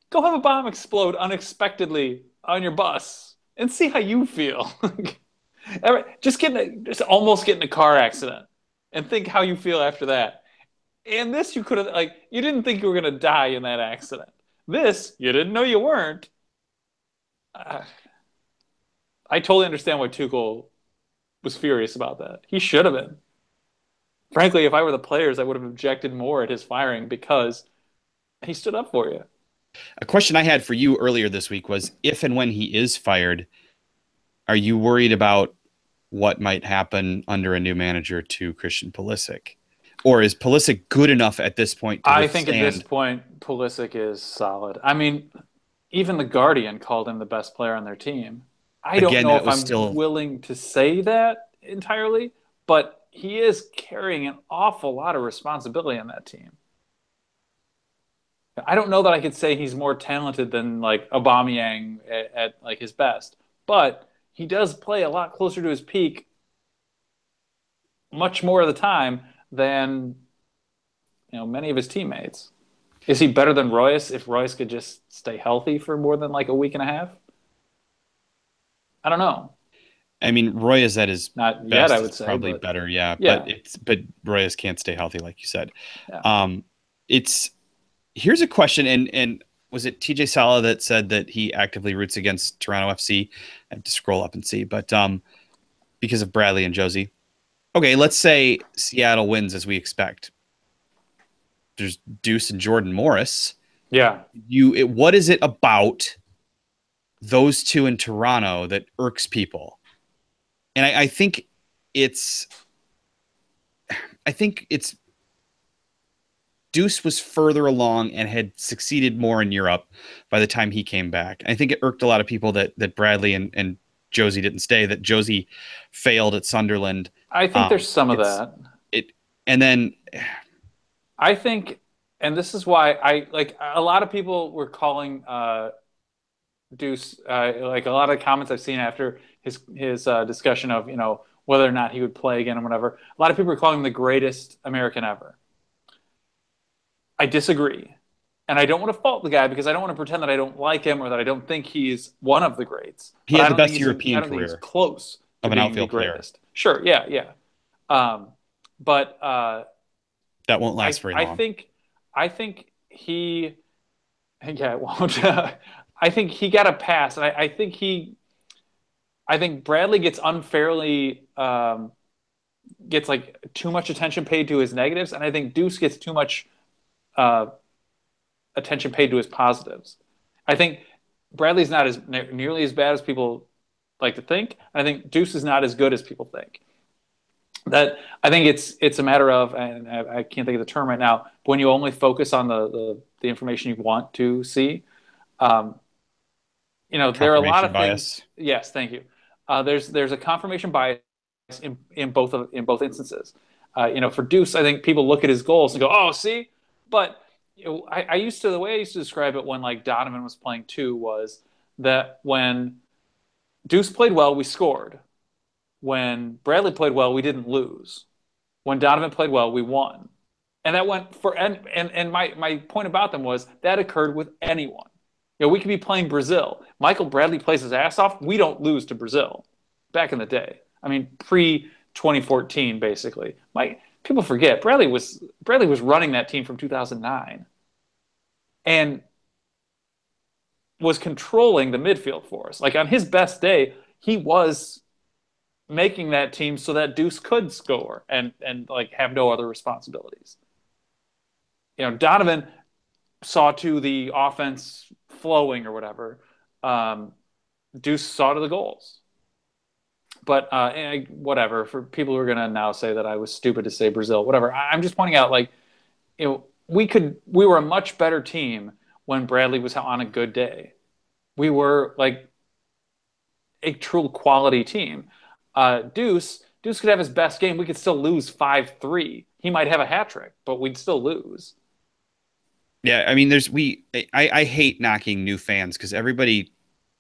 [SPEAKER 2] go have a bomb explode unexpectedly on your bus and see how you feel. Just almost get in a car accident and think how you feel after that. And this, you could have, like, you didn't think you were going to die in that accident. This, you didn't know you weren't. I totally understand why Tuchel was furious about that. He should have been. Frankly, if I were the players, I would have objected more at his firing because he stood up for you.
[SPEAKER 1] A question I had for you earlier this week was, if and when he is fired, are you worried about what might happen under a new manager to Christian Pulisic? Or is Pulisic good enough at this point to withstand?
[SPEAKER 2] I think at this point, Pulisic is solid. I mean, even The Guardian called him the best player on their team. I don't know if I'm willing to say that entirely, but he is carrying an awful lot of responsibility on that team. I don't know that I could say he's more talented than, like, Aubameyang at like his best, but he does play a lot closer to his peak much more of the time than many of his teammates. Is he better than Royce if Royce could just stay healthy for more than like a week and a half? I don't know.
[SPEAKER 1] I mean, Roy's at his
[SPEAKER 2] Not yet, I
[SPEAKER 1] best is
[SPEAKER 2] would say,
[SPEAKER 1] probably
[SPEAKER 2] but
[SPEAKER 1] better, yeah. But
[SPEAKER 2] yeah,
[SPEAKER 1] Royas can't stay healthy, like you said.
[SPEAKER 2] yeah.
[SPEAKER 1] Um, it's Here's a question, and was it TJ Sala that said that he actively roots against Toronto FC? I have to scroll up and see, but because of Bradley and Josie. Okay, let's say Seattle wins as we expect. There's Deuce and Jordan Morris.
[SPEAKER 2] Yeah.
[SPEAKER 1] What is it about those two in Toronto that irks people? And I think it's I think it's Deuce was further along and had succeeded more in Europe by the time he came back. I think it irked a lot of people that Bradley and Josie didn't stay, that Josie failed at Sunderland.
[SPEAKER 2] I think there's some of
[SPEAKER 1] It's
[SPEAKER 2] that.
[SPEAKER 1] it, and then
[SPEAKER 2] I think, and this is why I like a lot of people were calling Deuce, like a lot of comments I've seen after his discussion of whether or not he would play again and whatever. A lot of people are calling him the greatest American ever. I disagree, and I don't want to fault the guy because I don't want to pretend that I don't like him or that I don't think he's one of the greats.
[SPEAKER 1] he
[SPEAKER 2] But
[SPEAKER 1] had
[SPEAKER 2] I
[SPEAKER 1] the
[SPEAKER 2] don't think
[SPEAKER 1] best
[SPEAKER 2] he's I
[SPEAKER 1] European
[SPEAKER 2] don't think he's
[SPEAKER 1] career
[SPEAKER 2] close to
[SPEAKER 1] of an
[SPEAKER 2] being the
[SPEAKER 1] outfield player.
[SPEAKER 2] greatest. Sure, yeah, yeah. Um, but
[SPEAKER 1] That won't last very
[SPEAKER 2] I
[SPEAKER 1] long.
[SPEAKER 2] think he yeah it won't. I think he got a pass, and I think Bradley gets unfairly gets like too much attention paid to his negatives, and I think Deuce gets too much uh, attention paid to his positives. I think Bradley's not as nearly as bad as people like to think. I think Deuce is not as good as people think. That I think it's a matter of, and I can't think of the term right now. But when you only focus on the information you want to see, um, there are a lot
[SPEAKER 1] Confirmation
[SPEAKER 2] of things.
[SPEAKER 1] bias.
[SPEAKER 2] Yes, thank you. There's a confirmation bias in both instances. For Deuce, I think people look at his goals and go, "Oh, see," but the way I used to describe it when like Donovan was playing too was that when Deuce played well, we scored. When Bradley played well, we didn't lose. When Donovan played well, we won. And that went for and my point about them was that occurred with anyone. We could be playing Brazil. Michael Bradley plays his ass off. We don't lose to Brazil. Back in the day, I mean, pre 2014, basically. People forget Bradley was running that team from 2009, and was controlling the midfield for us. Like on his best day, he was making that team so that Deuce could score and like have no other responsibilities. Donovan saw to the offense flowing or whatever. Deuce saw to the goals. But whatever, for people who are going to now say that I was stupid to say Brazil, whatever. I'm just pointing out, like, we were a much better team when Bradley was on a good day. We were like a true quality team. Deuce could have his best game. We could still lose 5-3. He might have a hat trick, but we'd still lose.
[SPEAKER 1] Yeah, I mean, I hate knocking new fans because everybody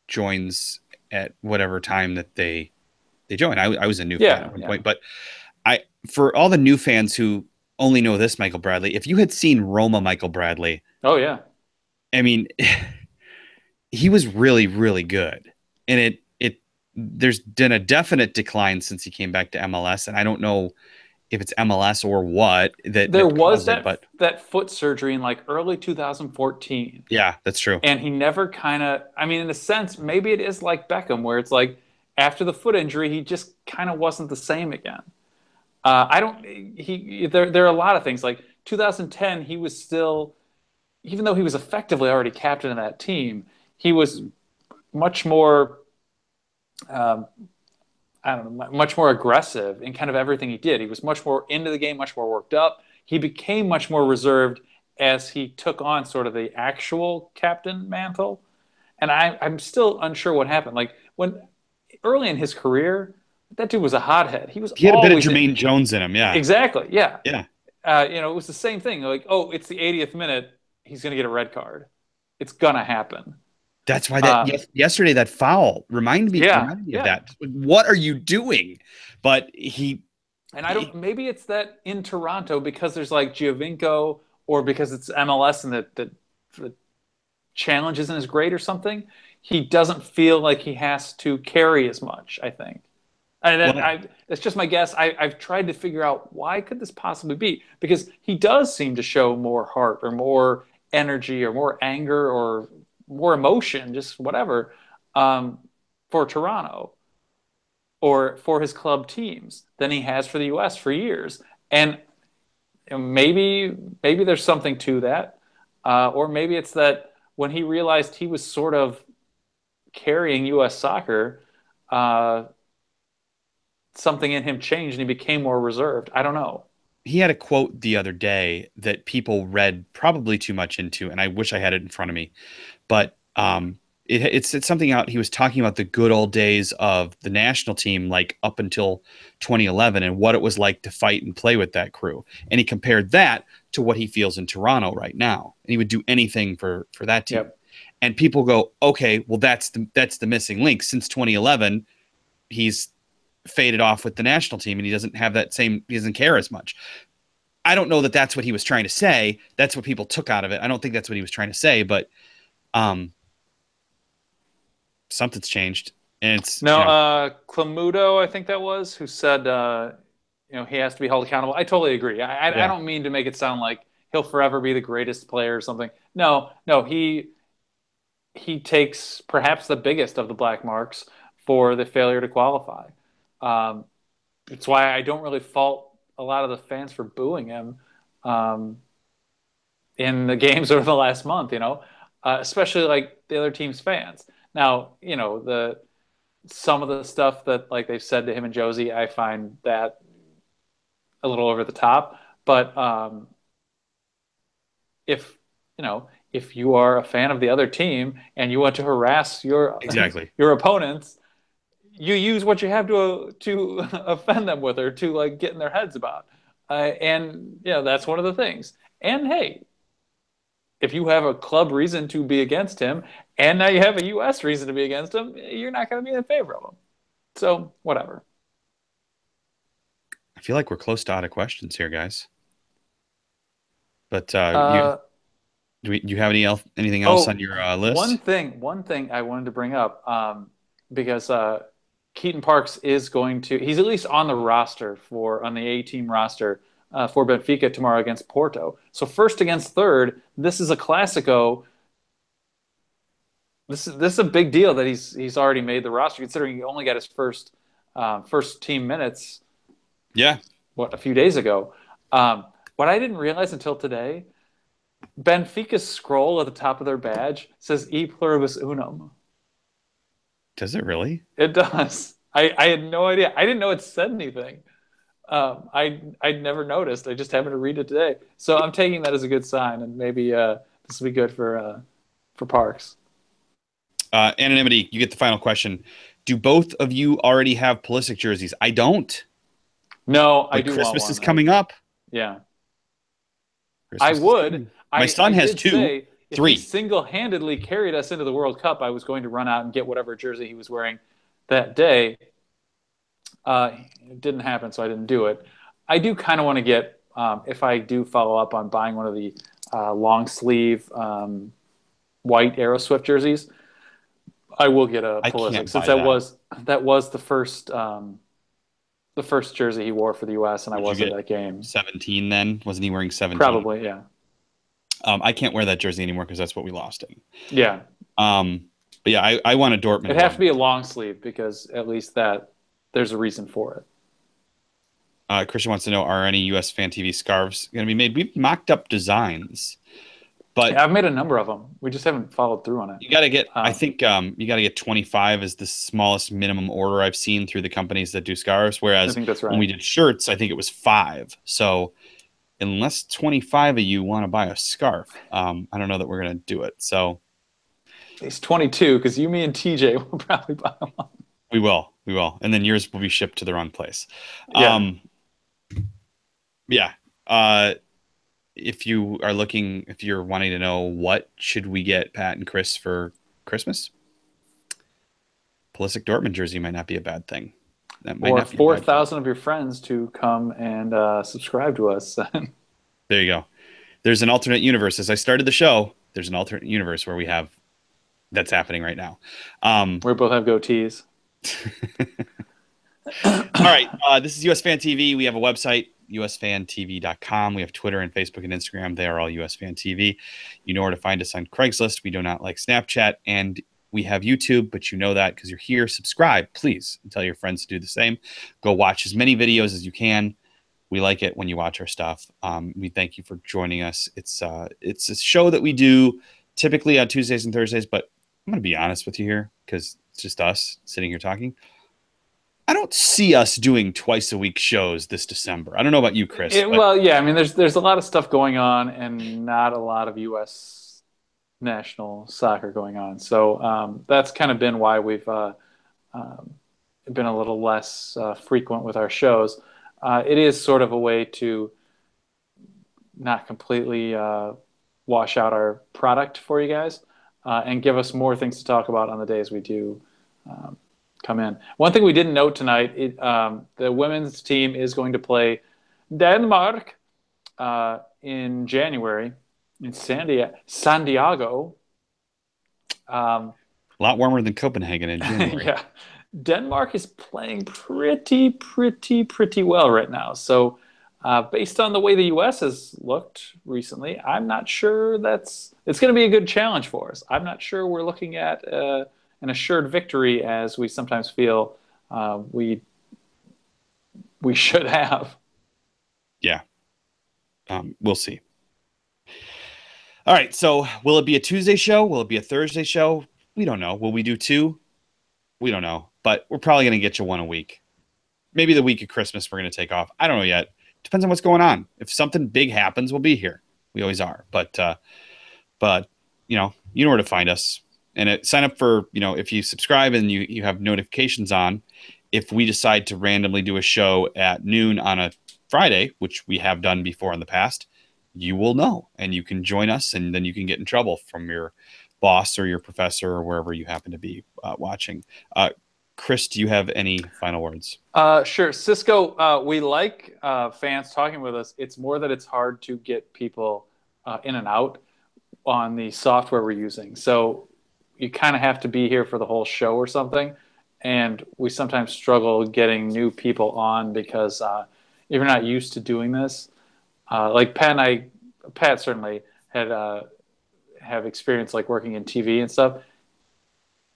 [SPEAKER 1] joins at whatever time that they join. I was a new fan
[SPEAKER 2] Yeah,
[SPEAKER 1] at one
[SPEAKER 2] yeah.
[SPEAKER 1] point, but for all the new fans who only know this Michael Bradley, if you had seen Roma Michael Bradley,
[SPEAKER 2] Oh, yeah.
[SPEAKER 1] I mean, he was really, really good. And there's been a definite decline since he came back to MLS. And I don't know if it's MLS or what
[SPEAKER 2] There
[SPEAKER 1] that
[SPEAKER 2] was
[SPEAKER 1] caused it, but
[SPEAKER 2] that foot surgery in like early 2014.
[SPEAKER 1] yeah, that's true.
[SPEAKER 2] And he never kind of, I mean, in a sense, maybe it is like Beckham, where it's like after the foot injury, he just kind of wasn't the same again. I don't, there are a lot of things like 2010, he was still, even though he was effectively already captain of that team, he was much more, um, I don't know, much more aggressive in kind of everything he did. He was much more into the game, much more worked up. He became much more reserved as he took on sort of the actual captain mantle. And I'm still unsure what happened. Like when early in his career, that dude was a hothead. He was
[SPEAKER 1] He had a bit of
[SPEAKER 2] always
[SPEAKER 1] Jermaine Jones in him. Yeah.
[SPEAKER 2] exactly, yeah.
[SPEAKER 1] Yeah.
[SPEAKER 2] It was the same thing. Like, oh, it's the 80th minute. He's going to get a red card. It's gonna happen.
[SPEAKER 1] That's why
[SPEAKER 2] Um,
[SPEAKER 1] yesterday that foul
[SPEAKER 2] yeah,
[SPEAKER 1] reminded me of
[SPEAKER 2] yeah.
[SPEAKER 1] that. What are you doing? But
[SPEAKER 2] And I don't. Maybe it's that in Toronto because there's like Giovinco, or because it's MLS and the challenge isn't as great or something. He doesn't feel like he has to carry as much, I think. And
[SPEAKER 1] Well,
[SPEAKER 2] that's just my guess. I've tried to figure out why could this possibly be, because he does seem to show more heart or more energy or more anger or more emotion, just whatever, um, for Toronto or for his club teams than he has for the U.S. for years. And maybe there's something to that, or maybe it's that when he realized he was sort of carrying U.S. soccer, uh, something in him changed and he became more reserved. I don't know.
[SPEAKER 1] he had a quote the other day that people read probably too much into, and I wish I had it in front of me. But it's something out. He was talking about the good old days of the national team, like up until 2011, and what it was like to fight and play with that crew. And he compared that to what he feels in Toronto right now, and he would do anything for that team.
[SPEAKER 2] Yep.
[SPEAKER 1] And people go, okay, well that's the missing link. Since 2011, he's faded off with the national team, and he doesn't have that same. He doesn't care as much. I don't know that that's what he was trying to say. That's what people took out of it. I don't think that's what he was trying to say, but um, something's changed, and it's
[SPEAKER 2] No, Clamuto, I think that was, who said, he has to be held accountable. I totally agree. I
[SPEAKER 1] yeah,
[SPEAKER 2] don't mean to make it sound like he'll forever be the greatest player or something. No, no, he takes perhaps the biggest of the black marks for the failure to qualify. Um, it's why I don't really fault a lot of the fans for booing him um, in the games over the last month. Especially like the other team's fans. Now, the some of the stuff that like they've said to him and Josie, I find that a little over the top. But if if you are a fan of the other team and you want to harass your
[SPEAKER 1] exactly.
[SPEAKER 2] your opponents, you use what you have to offend them with or to like get in their heads about. And that's one of the things. And hey, if you have a club reason to be against him, and now you have a U.S. reason to be against him, you're not going to be in favor of him. So whatever.
[SPEAKER 1] I feel like we're close to out of questions here, guys. But
[SPEAKER 2] Uh,
[SPEAKER 1] do you have anything else on
[SPEAKER 2] oh,
[SPEAKER 1] your
[SPEAKER 2] one
[SPEAKER 1] list?
[SPEAKER 2] thing, one thing I wanted to bring up, because Keaton Parks is going to, he's at least on the roster on the A team roster for Benfica tomorrow against Porto. So first against third, this is a Classico. This is a big deal that he's already made the roster, considering he only got his first team minutes
[SPEAKER 1] Yeah,
[SPEAKER 2] a few days ago. What I didn't realize until today, Benfica's scroll at the top of their badge says "E pluribus unum."
[SPEAKER 1] does it really?
[SPEAKER 2] It does. I had no idea. I didn't know it said anything. I'd never noticed. I just happened to read it today. So I'm taking that as a good sign, and maybe this will be good for Parks.
[SPEAKER 1] Anonymity, you get the final question. Do both of you already have Pulisic jerseys? I don't,
[SPEAKER 2] No, I
[SPEAKER 1] but
[SPEAKER 2] do want
[SPEAKER 1] Christmas is
[SPEAKER 2] one.
[SPEAKER 1] coming up.
[SPEAKER 2] Yeah, I
[SPEAKER 1] Christmas is
[SPEAKER 2] would.
[SPEAKER 1] coming. My
[SPEAKER 2] I
[SPEAKER 1] son has
[SPEAKER 2] did
[SPEAKER 1] two,
[SPEAKER 2] say if he
[SPEAKER 1] three.
[SPEAKER 2] single-handedly carried us into the World Cup, I was going to run out and get whatever jersey he was wearing that day. It didn't happen, so I didn't do it. I do kind of want to get, if I do follow up on buying one of the long sleeve white Aeroswift jerseys, I will get a
[SPEAKER 1] I
[SPEAKER 2] Pulisic,
[SPEAKER 1] can't
[SPEAKER 2] since
[SPEAKER 1] buy that.
[SPEAKER 2] that was the first jersey he wore for the U.S. and I
[SPEAKER 1] Would you
[SPEAKER 2] was at
[SPEAKER 1] get
[SPEAKER 2] that game.
[SPEAKER 1] 17 then? Wasn't he wearing 17?
[SPEAKER 2] Probably, yeah,
[SPEAKER 1] I can't wear that jersey anymore because that's what we lost him.
[SPEAKER 2] yeah.
[SPEAKER 1] But yeah, I want a Dortmund
[SPEAKER 2] It'd have to
[SPEAKER 1] one.
[SPEAKER 2] be a long sleeve because at least that there's a reason for it.
[SPEAKER 1] Christian wants to know, are any USfanTV scarves going to be made? We've mocked up designs, but
[SPEAKER 2] Yeah, I've made a number of them. We just haven't followed through on it.
[SPEAKER 1] you got to get, I
[SPEAKER 2] Um,
[SPEAKER 1] think you got to get 25 is the smallest minimum order I've seen through the companies that do scarves.
[SPEAKER 2] I
[SPEAKER 1] Whereas
[SPEAKER 2] think that's
[SPEAKER 1] when we
[SPEAKER 2] right.
[SPEAKER 1] did shirts, I think it was five. So unless 25 of you want to buy a scarf, I don't know that we're going to do it. So
[SPEAKER 2] He's 22 because you, me, and TJ will probably buy one.
[SPEAKER 1] we will. And then yours will be shipped to the wrong place.
[SPEAKER 2] Yeah.
[SPEAKER 1] Um, yeah. Uh, if you're wanting to know what should we get Pat and Chris for Christmas, Pulisic Dortmund jersey might not be a bad thing. That might
[SPEAKER 2] Or
[SPEAKER 1] not be a bad thing.
[SPEAKER 2] 4,000 of your friends to come and subscribe to us.
[SPEAKER 1] There you go. There's an alternate universe. As I started the show, there's an alternate universe where we have that's happening right now.
[SPEAKER 2] We both have goatees.
[SPEAKER 1] All right. This is US Fan TV. We have a website, usfantv.com. We have Twitter and Facebook and Instagram. They are all US Fan TV. You know where to find us on Craigslist. We do not like Snapchat. And we have YouTube, but you know that because you're here. Subscribe, please, and tell your friends to do the same. Go watch as many videos as you can. We like it when you watch our stuff. We thank you for joining us. It's a show that we do typically on Tuesdays and Thursdays, but I'm going to be honest with you here because it's just us sitting here talking. I don't see us doing twice a week shows this December. I don't know about you, Chris, but
[SPEAKER 2] Well, yeah, I mean, there's a lot of stuff going on, and not a lot of U.S. national soccer going on. So that's kind of been why we've um, been a little less frequent with our shows. It is sort of a way to not completely wash out our product for you guys and give us more things to talk about on the days we do um, come in. One thing we didn't note tonight, the women's team is going to play Denmark in January in San Diego.
[SPEAKER 1] a lot warmer than Copenhagen in January.
[SPEAKER 2] Yeah, Denmark is playing pretty well right now. So, based on the way the U.S. has looked recently, I'm not sure it's going to be a good challenge for us. I'm not sure we're looking at an assured victory as we sometimes feel we should have.
[SPEAKER 1] Yeah, we'll see. All right, so will it be a Tuesday show? Will it be a Thursday show? We don't know. Will we do two? We don't know, but we're probably going to get you one a week. Maybe the week of Christmas we're going to take off. I don't know yet. Depends on what's going on. If something big happens, we'll be here. We always are. But you know where to find us. And sign up for, if you subscribe and you have notifications on, if we decide to randomly do a show at noon on a Friday, which we have done before in the past, you will know and you can join us, and then you can get in trouble from your boss or your professor or wherever you happen to be watching. Chris, do you have any final words?
[SPEAKER 2] Sure. Cisco, we like fans talking with us. It's more that it's hard to get people in and out on the software we're using. So you kind of have to be here for the whole show or something. And we sometimes struggle getting new people on because if you're not used to doing this, like Pat certainly had have experience like working in TV and stuff.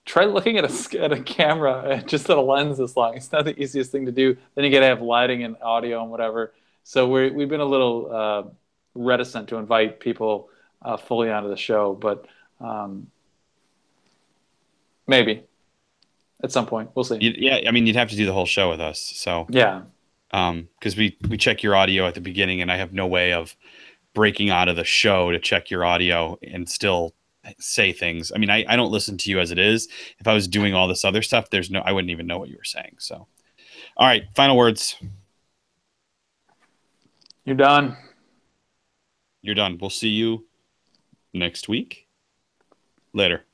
[SPEAKER 2] Try looking at a camera just at a lens this long. It's not the easiest thing to do. Then you got to have lighting and audio and whatever. So we've been a little reticent to invite people fully onto the show, but maybe at some point we'll see.
[SPEAKER 1] Yeah, I mean, you'd have to do the whole show with us. So
[SPEAKER 2] Yeah,
[SPEAKER 1] because we check your audio at the beginning, and I have no way of breaking out of the show to check your audio and still say things. I mean, I don't listen to you as it is. If I was doing all this other stuff, I wouldn't even know what you were saying. So, all right, final words.
[SPEAKER 2] you're done.
[SPEAKER 1] You're done. We'll see you next week. Later.